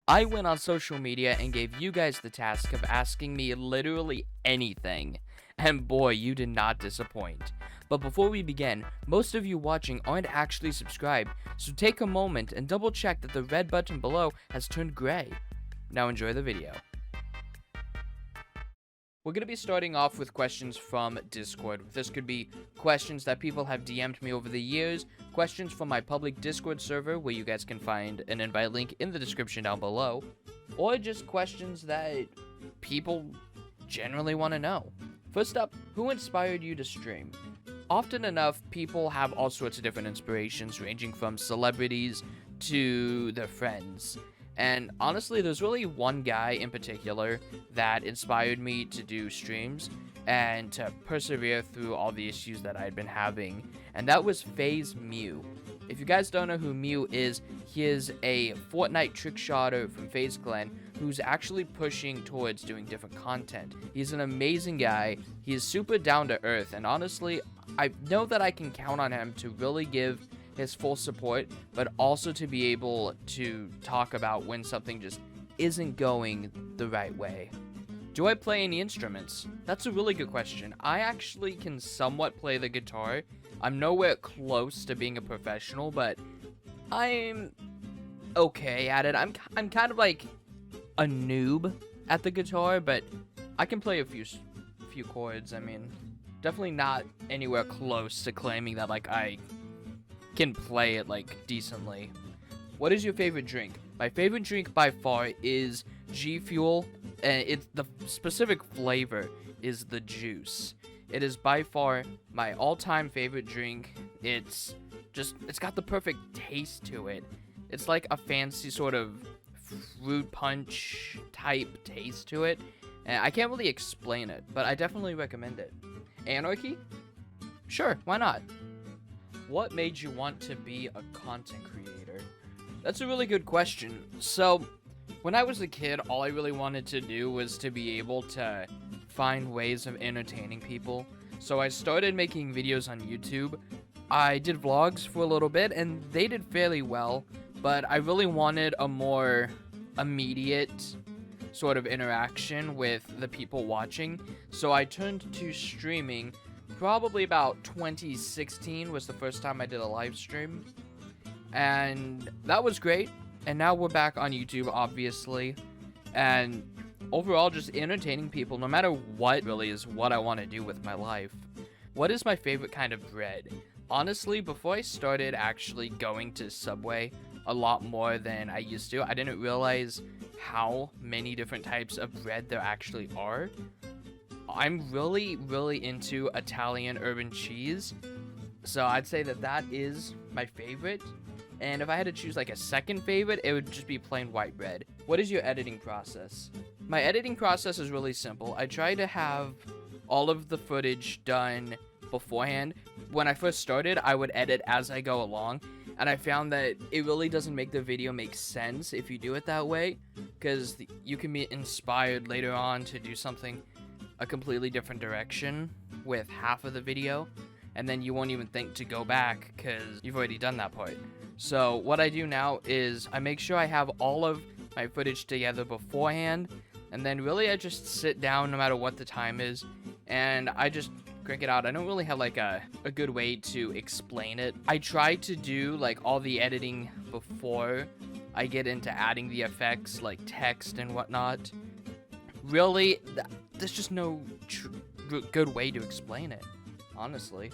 I went on social media and gave you guys the task of asking me literally anything. And boy, you did not disappoint. But before we begin, most of you watching aren't actually subscribed, so take a moment and double check that the red button below has turned gray. Now enjoy the video. We're going to be starting off with questions from Discord. This could be questions that people have DM'd me over the years, questions from my public Discord server, where you guys can find an invite link in the description down below, or just questions that people generally want to know. First up, who inspired you to stream? Often enough, people have all sorts of different inspirations, ranging from celebrities to their friends. And honestly, there's really one guy in particular that inspired me to do streams and to persevere through all the issues that I'd been having, and that was Fizz Mew. If you guys don't know who Mew is, he is a Fortnite trickshotter from Fizz Clan who's actually pushing towards doing different content. He's an amazing guy, he is super down to earth, and honestly, I know that I can count on him to really give his full support, but also to be able to talk about when something just isn't going the right way. Do I play any instruments? That's a really good question. I actually can somewhat play the guitar. I'm nowhere close to being a professional, but I'm okay at it. I'm kind of like a noob at the guitar, but I can play a few chords. I mean, definitely not anywhere close to claiming that like I can play it like decently. What is your favorite drink? My favorite drink by far is G Fuel, and it's the specific flavor is the juice. It is by far my all-time favorite drink. It's got the perfect taste to it. It's like a fancy sort of fruit punch type taste to it, and I can't really explain it, but I definitely recommend it. Anarchy? Sure, why not? What made you want to be a content creator? That's a really good question. So, when I was a kid, all I really wanted to do was to be able to find ways of entertaining people. So I started making videos on YouTube. I did vlogs for a little bit, and they did fairly well, but I really wanted a more immediate sort of interaction with the people watching. So I turned to streaming. Probably about 2016 was the first time I did a live stream, and that was great. And now we're back on YouTube, obviously, and overall just entertaining people no matter what really is what I want to do with my life. What is my favorite kind of bread? Honestly, before I started actually going to Subway a lot more than I used to, I didn't realize how many different types of bread there actually are. I'm really into Italian urban cheese, so I'd say that is my favorite. And if I had to choose like a second favorite, it would just be plain white bread. What is your editing process? My editing process is really simple. I try to have all of the footage done beforehand. When I first started, I would edit as I go along, and I found that it really doesn't make the video make sense if you do it that way, because you can be inspired later on to do something a completely different direction with half of the video, and then you won't even think to go back because you've already done that part. So what I do now is I make sure I have all of my footage together beforehand, and then really I just sit down no matter what the time is, and I just crank it out. I don't really have like a good way to explain it. I try to do like all the editing before I get into adding the effects like text and whatnot. Really, there's just no good way to explain it, honestly.